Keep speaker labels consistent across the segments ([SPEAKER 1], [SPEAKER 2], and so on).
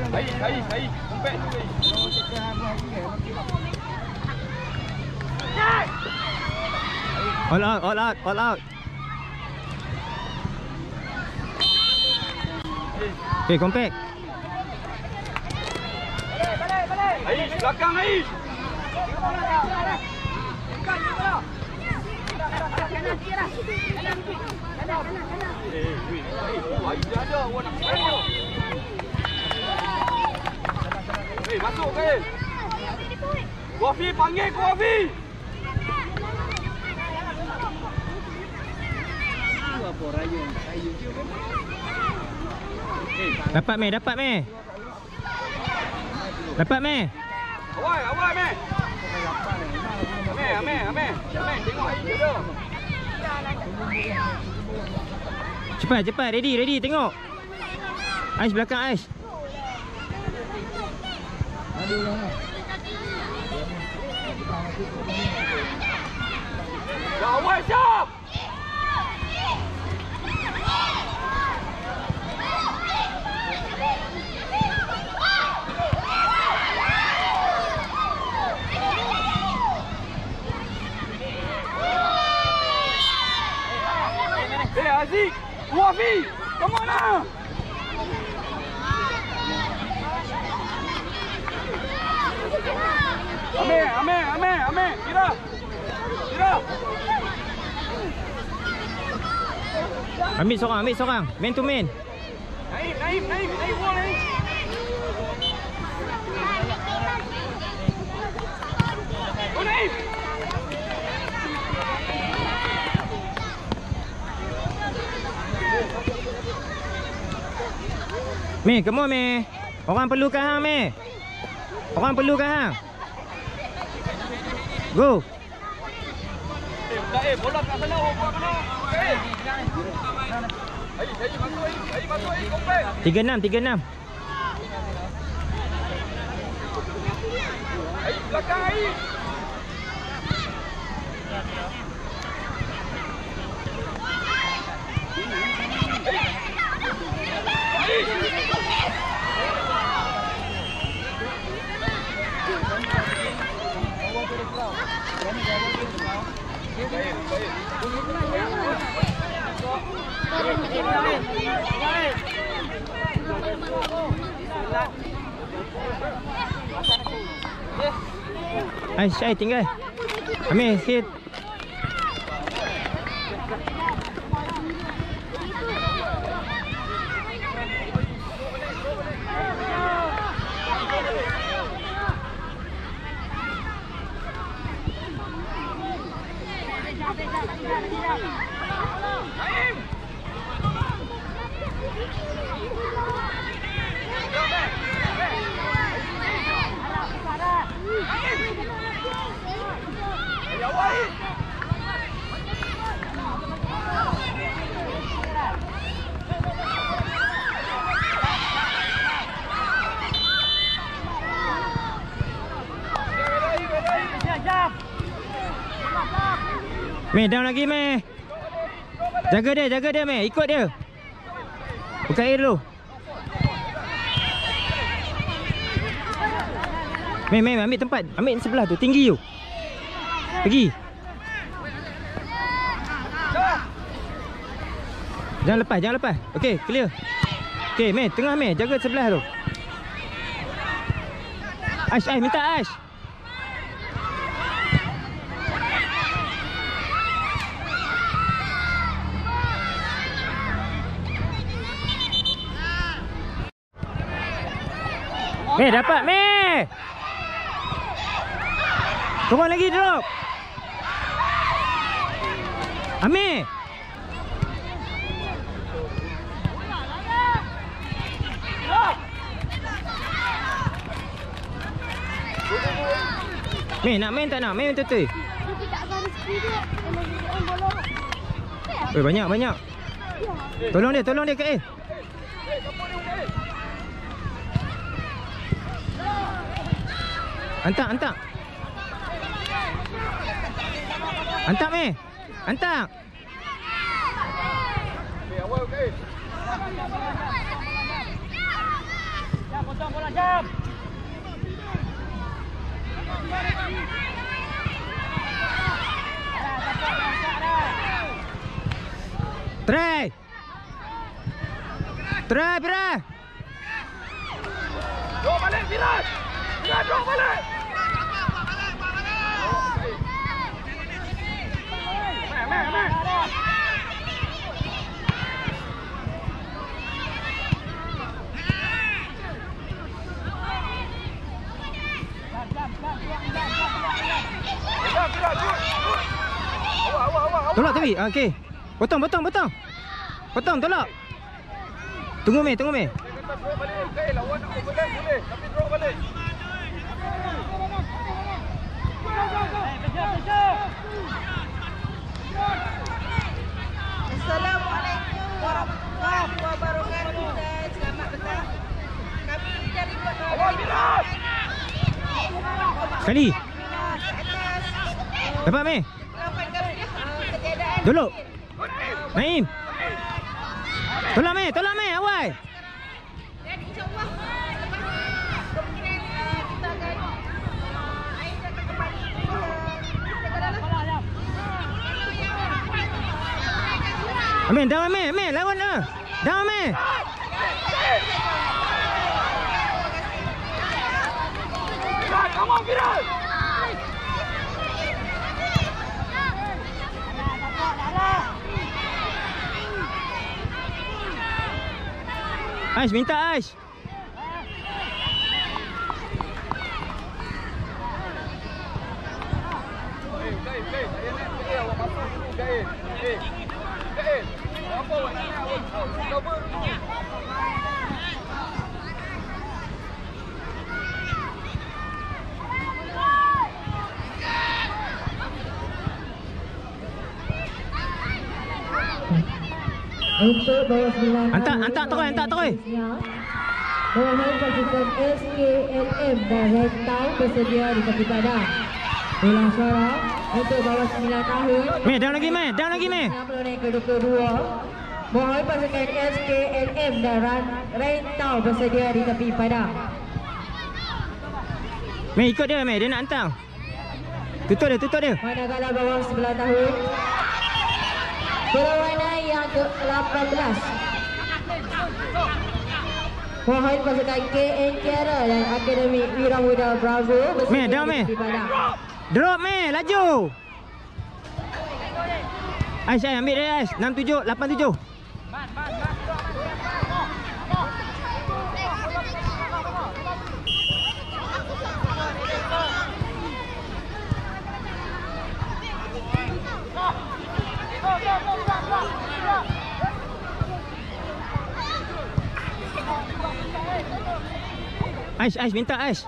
[SPEAKER 1] Hai. Kumpet tu.
[SPEAKER 2] All out. Okay, compact.
[SPEAKER 1] Hai, belakang hai. Ada awak nak main tu. Masuk ke? Wafi panggil ke Wafi? Apa rayun?
[SPEAKER 2] Dapat meh.
[SPEAKER 1] Awal meh. Ameh. Tengok air dia.
[SPEAKER 2] Cepat, ready, tengok. Ais belakang Ais.
[SPEAKER 1] Awal siap. Aziz, Wafi, come on now. Ameh. Kira.
[SPEAKER 2] Ambil seorang. Man to man.
[SPEAKER 1] Naim, wall Naim. Oh, Naim.
[SPEAKER 2] Meh, come on Meh. Orang perlukan hang Meh. Go.
[SPEAKER 1] Bola kat sana, bola kena. Hai, masuk, kompet.
[SPEAKER 2] 36.
[SPEAKER 1] Hai, belakang hai.
[SPEAKER 2] Aisyah tinggal. Ambil sikit. Meh, down lagi Meh. Jaga dia Meh, ikut dia. Buka air dulu. Meh, ambil tempat. Ambil sebelah tu, tinggi tu. Pergi. Jangan lepas. Okey, clear. Okey, Meh, tengah Meh, jaga sebelah tu. Aish, minta Aish. Meh, dapat Meh. Turun lagi, drop. Amir. Meh, nak main tak nak? Main betul-betul. Banyak. Tolong dia ke air. Hantar. Hantar Meh. Hantar.
[SPEAKER 1] Potong bola jam.
[SPEAKER 2] Try. Try, Pira.
[SPEAKER 1] Drop balik, Virat. Virat, drop balik. Man.
[SPEAKER 2] Tolak tapi. Okey. Potong. Potong, tolak. Tunggu meh.
[SPEAKER 1] Drop balik. Okay, lawan nak overlap boleh. Tapi drop balik.
[SPEAKER 3] Assalamualaikum warahmatullahi wabarakatuh dan selamat petang. Kami dari Kota
[SPEAKER 1] Awal Virat.
[SPEAKER 2] Sekali.
[SPEAKER 3] atas
[SPEAKER 2] Dapat meh.
[SPEAKER 3] ketiadaan
[SPEAKER 2] Dulu. Naim. Tolak meh, awal.
[SPEAKER 3] dan insyaAllah lepas kemungkinan kita akan Ain akan kembali
[SPEAKER 2] Amin, dah meh, lawan dah. Dah meh.
[SPEAKER 1] Virat, come on Virat.
[SPEAKER 2] Aish, minta Aish.
[SPEAKER 1] Kain. Saya nak awak masuk dulu kain. Kain. Apa awak nak awak cover dulu.
[SPEAKER 4] Untuk bawah 9
[SPEAKER 2] Hantar terus.
[SPEAKER 4] Bawahan pasukan SKLM dan Red Town bersedia di tepi padang. Ulang suara untuk bawah 9 tahun.
[SPEAKER 2] Meh, down lagi meh.
[SPEAKER 4] 60 ke 22. Bawahan pasukan SKLM dan Red Town bersedia di tepi padang.
[SPEAKER 2] Meh, ikut dia meh, dia nak hantar. Tutup dia.
[SPEAKER 4] Manakala bawah 9 tahun. Perlawanan yang ke-18. Mohon pasukan KN Kiara dan Akademi Wira Muda Bravo
[SPEAKER 2] Meh, down meh.
[SPEAKER 4] di padang.
[SPEAKER 2] Drop meh, laju. Aish, ambil dia Aish. 67, 87. Aish, minta Aish.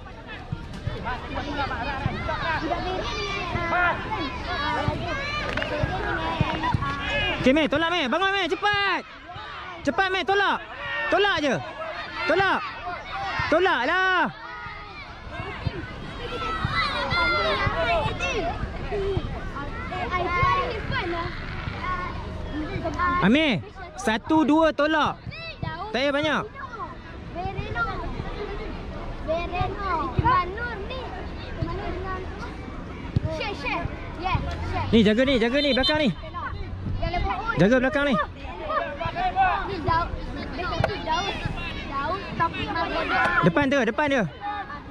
[SPEAKER 2] Okay meh, tolak meh. Bangun meh, cepat. Cepat meh, tolak. Tolak je. Tolak lah. Amir, 1, 2 tolak. Tak payah banyak.
[SPEAKER 5] Bereno. Manur ni. Manur dengan Share. Yeah, share.
[SPEAKER 2] Ni jaga ni belakang ni.
[SPEAKER 5] Yang lepas on.
[SPEAKER 2] Jaga belakang ni.
[SPEAKER 5] Ni jauh. Besok tu jauh tapi makodok.
[SPEAKER 2] Depan dia.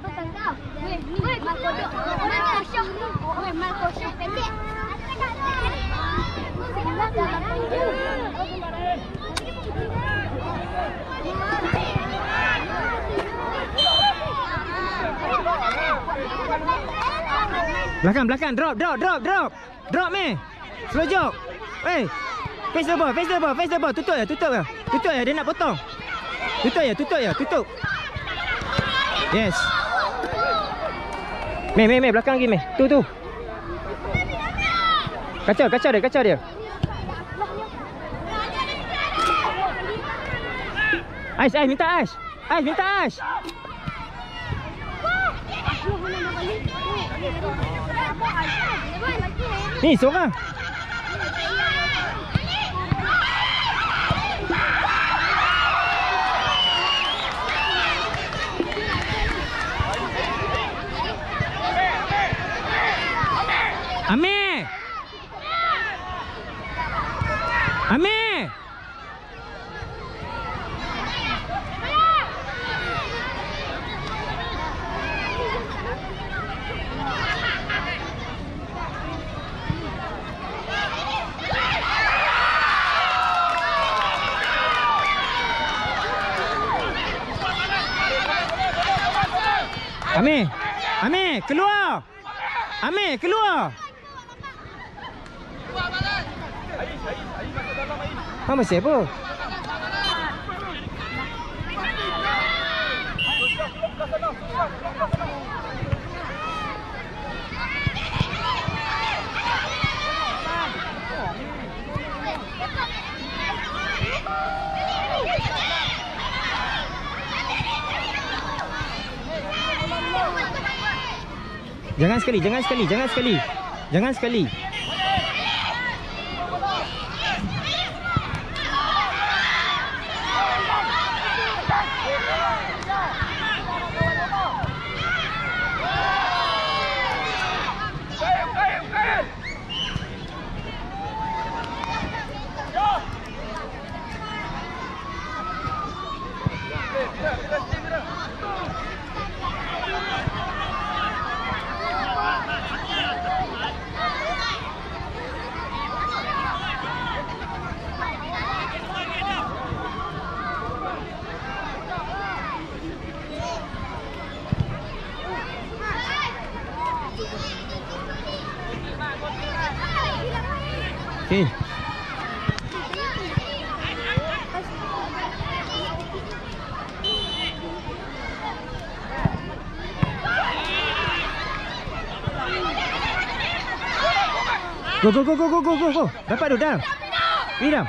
[SPEAKER 5] Betul tak? Weh, makodok. Mana syok tu? Weh, makodok pendek.
[SPEAKER 2] Belakang. Drop meh. Slow jog. Hey. Face the ball. Tutup ya. Dia nak potong. Tutup. Yes. Meh, belakang lagi meh. Tu. Kacau dia. Aish, minta Aish. Ni seorang. Amir. Amir. Amir, keluar. Amir, keluar. Ha, masih apa? Jangan sekali, jangan sekali, jangan sekali. Jangan sekali. Okay. Go, go, go, go, go, go, go, go. Dapat tu, dah. Pergi dah.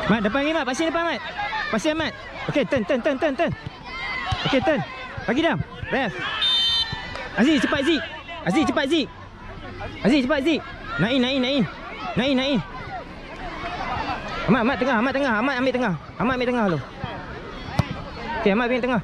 [SPEAKER 2] Mat, depan ni Mat. Pasir depan Mat. Pasir Mat. Okey, turn. Okey, turn. Bagi dah. Ref. Aziz, cepat Zik. Aziz, cepat Zik. Aziz, cepat Zik. Nain. Ahmad tengah. Ahmad ambil tengah. Ahmad ambil tengah tu. Okey, Ahmad ambil tengah.